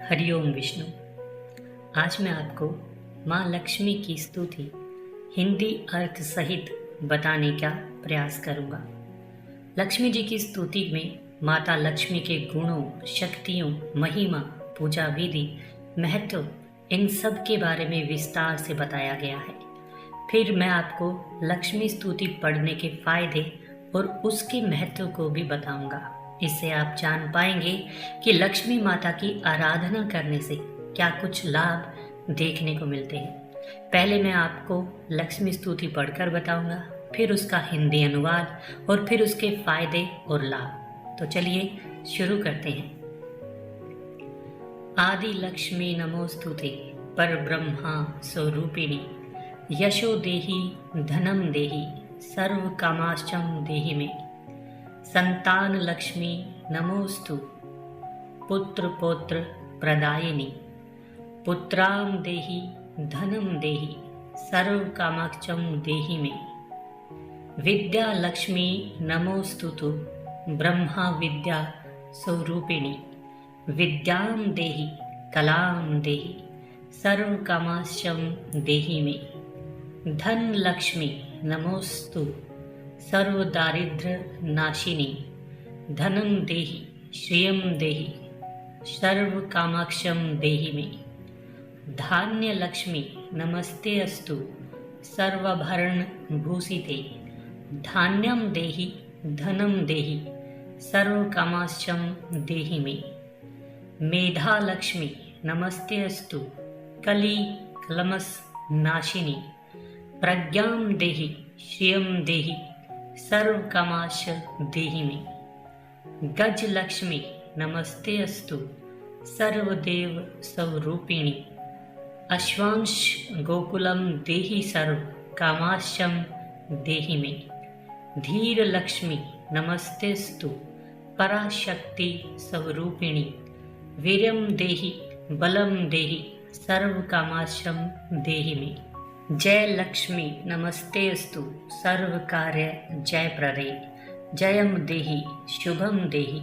हरिओम विष्णु। आज मैं आपको माँ लक्ष्मी की स्तुति हिंदी अर्थ सहित बताने का प्रयास करूँगा। लक्ष्मी जी की स्तुति में माता लक्ष्मी के गुणों, शक्तियों, महिमा, पूजा विधि, महत्व, इन सब के बारे में विस्तार से बताया गया है। फिर मैं आपको लक्ष्मी स्तुति पढ़ने के फायदे और उसके महत्व को भी बताऊंगा। इससे आप जान पाएंगे कि लक्ष्मी माता की आराधना करने से क्या कुछ लाभ देखने को मिलते हैं। पहले मैं आपको लक्ष्मी स्तुति पढ़कर बताऊंगा, फिर उसका हिंदी अनुवाद और फिर उसके फायदे और लाभ। तो चलिए शुरू करते हैं। आदि लक्ष्मी नमोस्तुते पर ब्रह्मा स्वरूपिणी यशो देहि धनम देहि सर्व कामाश्चम देहि में। संतान लक्ष्मी नमोस्तु पुत्र पौत्र प्रदायिनी पुत्राम देहि धनम देहि सर्व कामाक्षम देहि में। विद्या लक्ष्मी नमोस्तुतु ब्रह्मा विद्या स्वरूपिणी विद्याम देहि कलाम देहि सर्व कामाक्षम देहि में। धन लक्ष्मी नमोस्तु सर्व दारिद्र्य नाशिनी धनम देहि श्रियम देहि सर्व कामाक्षम देहि में। धान्य लक्ष्मी नमस्ते अस्तु सर्वाभरण भूषिते धान्यम देहि धनम देहि सर्व कामाक्षम देहि में। मेधा लक्ष्मी नमस्ते अस्तु कली कलमस नाशिनी प्रज्ञाम देहि श्रियम देहि सर्व कामाक्ष देहि में। गज लक्ष्मी नमस्ते अस्तु सर्वदेव स्वरूपिणी अश्वांश गोकुलम देहि सर्व कामाक्षम देहि में। धीर लक्ष्मी नमस्ते अस्तु पराशक्ति स्वरूपिणी वीर्यम देहि बलम देहि सर्व कामाक्षम देहि में। जय लक्ष्मी नमस्ते अस्तु सर्व कार्य जय प्रदे जयम देहि शुभम देहि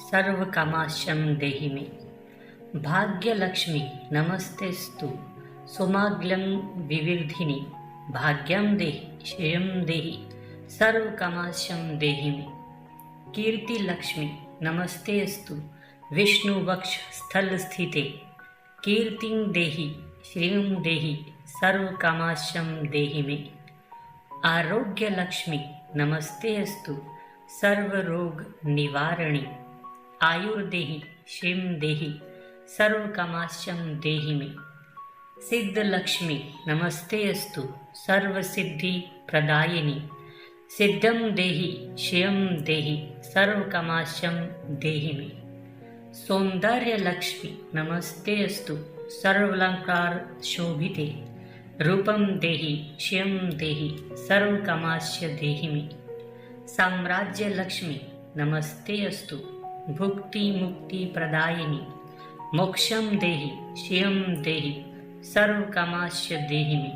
सर्व कामाक्षम देहि में। भाग्य लक्ष्मी नमस्ते अस्तु सुमाग्यम विविर्धिनी भाग्यम देहि श्रेयम देहि सर्व कामाक्षम देहि में। कीर्ति लक्ष्मी नमस्ते अस्तु विष्णु वक्ष स्थल स्थिते कीर्तिं देहि श्रियं देहि सर्व कामाक्षम देहि में। आरोग्य लक्ष्मी नमस्ते अस्तु सर्व रोग निवारणी आयुर्देहि श्रीम देहि सर्व कामाक्षम देहि में। सिद्ध लक्ष्मी नमस्ते अस्तु सर्व सिद्धि प्रदायिनी सिद्धम देहि श्रियम देहि सर्व कामाक्षम देहि में। सौंदर्य लक्ष्मी नमस्ते अस्तु सर्वालंकार शोभिते रूपम देहि श्रियम देहि सर्व कामाक्ष देहि में। साम्राज्य लक्ष्मी नमस्ते अस्तु भुक्ति मुक्ति प्रदायिनी मोक्षम देहि श्रियम देहि सर्व कामाक्ष देहि में।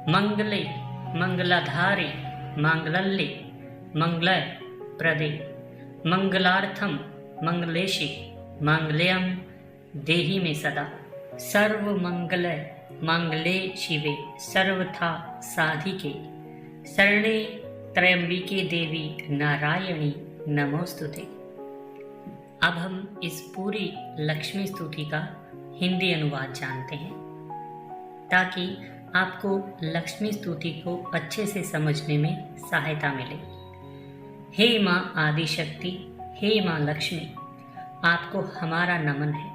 मंगले मंगलाधारे मांगल्ये मंगल प्रदे मंगलार्थम मंगलेशे मांगल्यम देहि में सदा। सर्व मंगल मांगले शिवे सर्वथा साधिके शरणे त्र्यंबिके देवी नारायणी नमोस्तुते। अब हम इस पूरी लक्ष्मी स्तुति का हिंदी अनुवाद जानते हैं ताकि आपको लक्ष्मी स्तुति को अच्छे से समझने में सहायता मिले। हे माँ आदिशक्ति, हे माँ लक्ष्मी, आपको हमारा नमन है।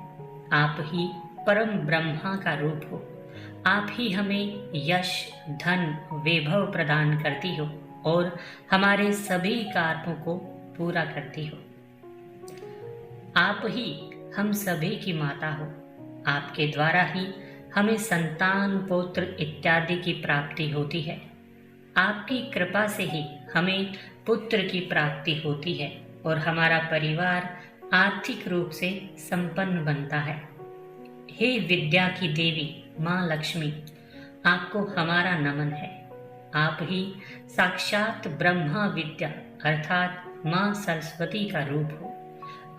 आप ही परम ब्रह्मा का रूप हो। आप ही हमें यश धन वैभव प्रदान करती हो और हमारे सभी कार्यों को पूरा करती हो। आप ही हम सभी की माता हो। आपके द्वारा ही हमें संतान पुत्र इत्यादि की प्राप्ति होती है। आपकी कृपा से ही हमें पुत्र की प्राप्ति होती है और हमारा परिवार आर्थिक रूप से संपन्न बनता है। हे विद्या की देवी माँ लक्ष्मी, आपको हमारा नमन है। आप ही साक्षात ब्रह्मा विद्या अर्थात माँ सरस्वती का रूप हो।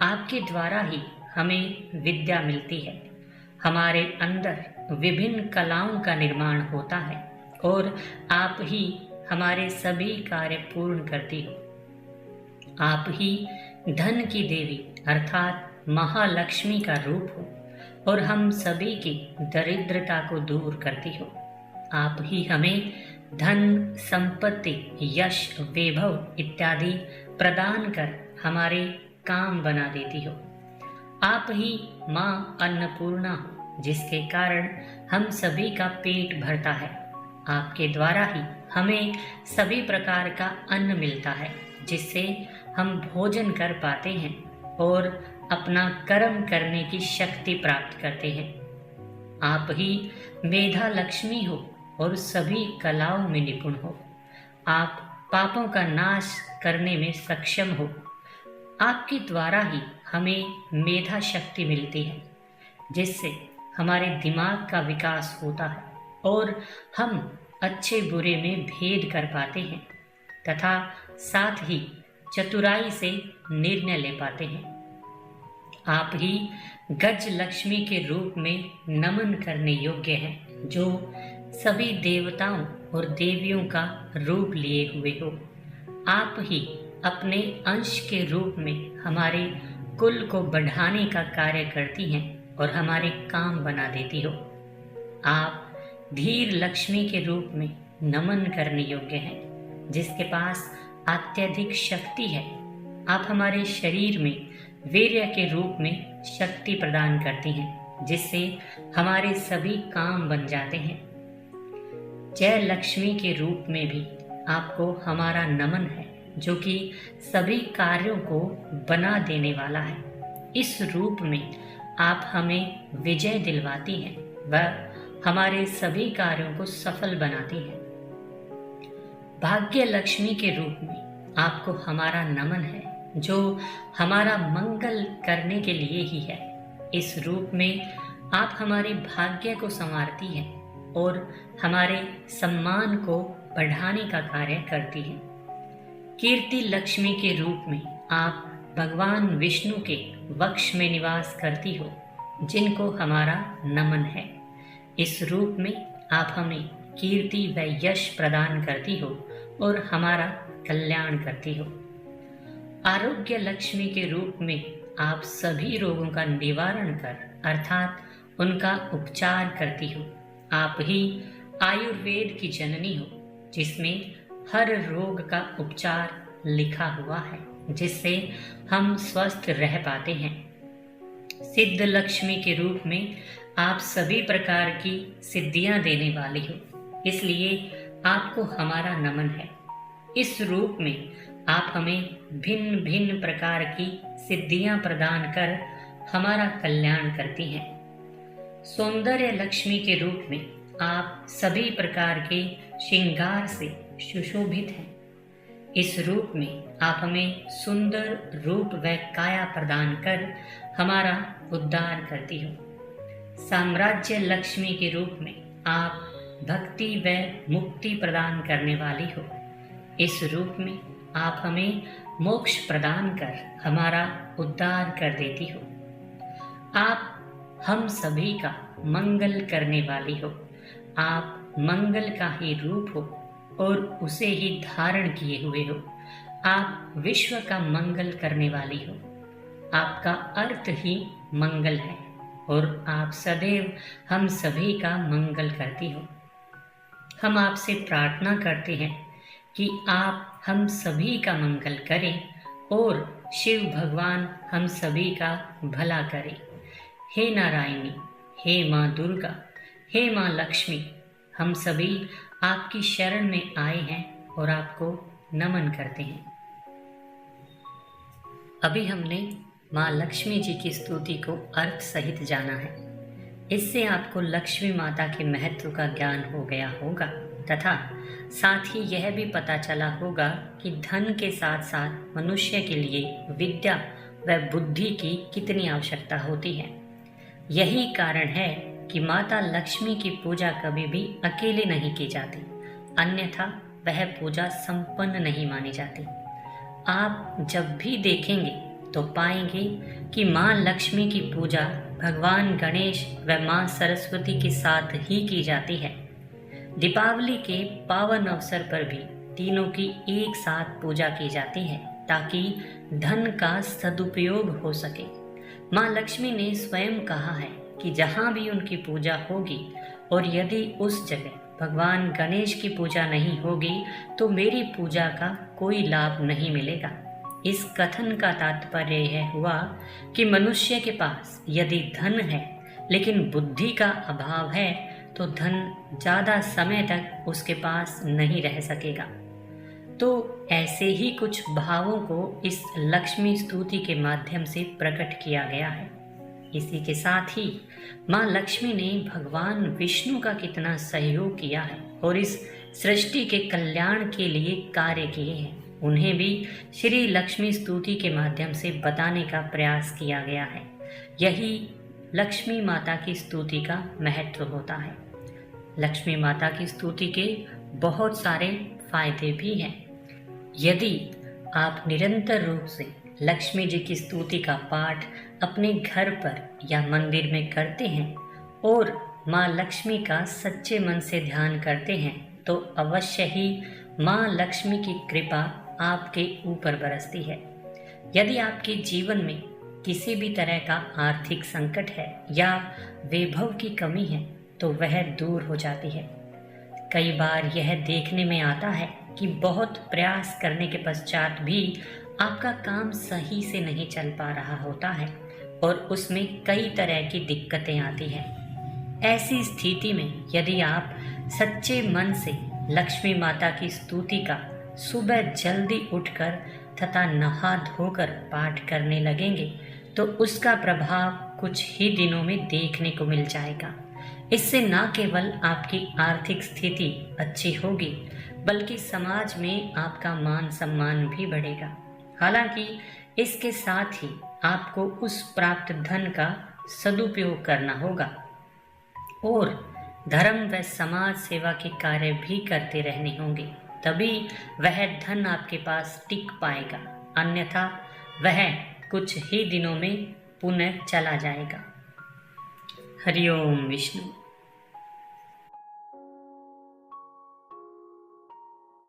आपके द्वारा ही हमें विद्या मिलती है। हमारे अंदर विभिन्न कलाओं का निर्माण होता है और आप ही हमारे सभी कार्य पूर्ण करती हो। आप ही धन की देवी अर्थात महालक्ष्मी का रूप हो और हम सभी की दरिद्रता को दूर करती हो। आप ही हमें धन, संपत्ति, यश, वैभव इत्यादि प्रदान कर हमारे काम बना देती हो। आप ही माँ अन्नपूर्णा हो, जिसके कारण हम सभी का पेट भरता है। आपके द्वारा ही हमें सभी प्रकार का अन्न मिलता है, जिससे हम भोजन कर पाते हैं और अपना कर्म करने की शक्ति प्राप्त करते हैं। आप ही मेधा लक्ष्मी हो और सभी कलाओं में निपुण हो। आप पापों का नाश करने में सक्षम हो। आपके द्वारा ही हमें मेधा शक्ति मिलती है, जिससे हमारे दिमाग का विकास होता है और हम अच्छे बुरे में भेद कर पाते हैं तथा साथ ही चतुराई से निर्णय ले पाते हैं। आप ही गज लक्ष्मी के रूप में नमन करने योग्य हैं, जो सभी देवताओं और देवियों का रूप लिए हुए हो। आप ही अपने अंश के रूप में हमारे कुल को बढ़ाने का कार्य करती हैं और हमारे काम बना देती हो। आप धीर लक्ष्मी के रूप में नमन करने योग्य हैं, जिसके पास अत्यधिक शक्ति है। आप हमारे शरीर में वीर्य के रूप में शक्ति प्रदान करती हैं, जिससे हमारे सभी काम बन जाते हैं। जय लक्ष्मी के रूप में भी आपको हमारा नमन है, जो कि सभी कार्यों को बना देने वाला है। इस रूप में आप हमें विजय दिलवाती हैं व हमारे सभी कार्यों को सफल बनाती हैं। भाग्य लक्ष्मी के रूप में आपको हमारा नमन है, जो हमारा मंगल करने के लिए ही है। इस रूप में आप हमारे भाग्य को संवारती हैं और हमारे सम्मान को बढ़ाने का कार्य करती हैं। कीर्ति लक्ष्मी के रूप में आप भगवान विष्णु के वक्ष में निवास करती हो, जिनको हमारा नमन है। इस रूप में आप हमें कीर्ति व यश प्रदान करती हो और हमारा कल्याण करती हो। आरोग्य लक्ष्मी के रूप में आप सभी रोगों का निवारण कर अर्थात उनका उपचार करती हो। आप ही आयुर्वेद की जननी हो, जिसमें हर रोग का उपचार लिखा हुआ है, जिससे हम स्वस्थ रह पाते हैं। सिद्ध लक्ष्मी के रूप में आप सभी प्रकार की सिद्धियां देने वाली हो, इसलिए आपको हमारा नमन है। इस रूप में आप हमें भिन्न भिन्न प्रकार की सिद्धियां प्रदान कर हमारा कल्याण करती हैं। सौंदर्य लक्ष्मी के रूप में आप सभी प्रकार के श्रृंगार से सुशोभित हैं। इस रूप में आप हमें सुंदर रूप व काया प्रदान कर हमारा उद्धार करती हो। साम्राज्य लक्ष्मी के रूप में आप भक्ति व मुक्ति प्रदान करने वाली हो। इस रूप में आप हमें मोक्ष प्रदान कर हमारा उद्धार कर देती हो। आप हम सभी का मंगल करने वाली हो। आप मंगल का ही रूप हो और उसे ही धारण किए हुए हो। आप विश्व का मंगल करने वाली हो। आपका अर्थ ही मंगल है और आप सदैव हम सभी का मंगल करती हो। हम आपसे प्रार्थना करते हैं कि आप हम सभी का मंगल करें और शिव भगवान हम सभी का भला करें। हे नारायणी, हे माँ दुर्गा, हे माँ लक्ष्मी, हम सभी आपकी शरण में आए हैं और आपको नमन करते हैं। अभी हमने माँ लक्ष्मी जी की स्तुति को अर्थ सहित जाना है। इससे आपको लक्ष्मी माता के महत्व का ज्ञान हो गया होगा तथा साथ ही यह भी पता चला होगा कि धन के साथ साथ मनुष्य के लिए विद्या व बुद्धि की कितनी आवश्यकता होती है। यही कारण है कि माता लक्ष्मी की पूजा कभी भी अकेले नहीं की जाती, अन्यथा वह पूजा संपन्न नहीं मानी जाती। आप जब भी देखेंगे तो पाएंगे कि माँ लक्ष्मी की पूजा भगवान गणेश व माँ सरस्वती के साथ ही की जाती है। दीपावली के पावन अवसर पर भी तीनों की एक साथ पूजा की जाती है ताकि धन का सदुपयोग हो सके। माँ लक्ष्मी ने स्वयं कहा है कि जहाँ भी उनकी पूजा होगी और यदि उस जगह भगवान गणेश की पूजा नहीं होगी तो मेरी पूजा का कोई लाभ नहीं मिलेगा। इस कथन का तात्पर्य यह हुआ कि मनुष्य के पास यदि धन है लेकिन बुद्धि का अभाव है तो धन ज़्यादा समय तक उसके पास नहीं रह सकेगा। तो ऐसे ही कुछ भावों को इस लक्ष्मी स्तुति के माध्यम से प्रकट किया गया है। इसी के साथ ही माँ लक्ष्मी ने भगवान विष्णु का कितना सहयोग किया है और इस सृष्टि के कल्याण के लिए कार्य किए हैं, उन्हें भी श्री लक्ष्मी स्तुति के माध्यम से बताने का प्रयास किया गया है। यही लक्ष्मी माता की स्तुति का महत्व होता है। लक्ष्मी माता की स्तुति के बहुत सारे फायदे भी हैं। यदि आप निरंतर रूप से लक्ष्मी जी की स्तुति का पाठ अपने घर पर या मंदिर में करते हैं और माँ लक्ष्मी का सच्चे मन से ध्यान करते हैं तो अवश्य ही माँ लक्ष्मी की कृपा आपके ऊपर बरसती है। यदि आपके जीवन में किसी भी तरह का आर्थिक संकट है या वैभव की कमी है तो वह दूर हो जाती है। कई बार यह देखने में आता है कि बहुत प्रयास करने के पश्चात भी आपका काम सही से नहीं चल पा रहा होता है और उसमें कई तरह की दिक्कतें आती हैं। ऐसी स्थिति में यदि आप सच्चे मन से लक्ष्मी माता की स्तुति का सुबह जल्दी उठकर तथा नहा धोकर पाठ करने लगेंगे तो उसका प्रभाव कुछ ही दिनों में देखने को मिल जाएगा। इससे न केवल आपकी आर्थिक स्थिति अच्छी होगी बल्कि समाज में आपका मान सम्मान भी बढ़ेगा। हालांकि इसके साथ ही आपको उस प्राप्त धन का सदुपयोग करना होगा और धर्म व समाज सेवा के कार्य भी करते रहने होंगे, तभी वह धन आपके पास टिक पाएगा, अन्यथा वह कुछ ही दिनों में पुनः चला जाएगा। हरि ओम विष्णु।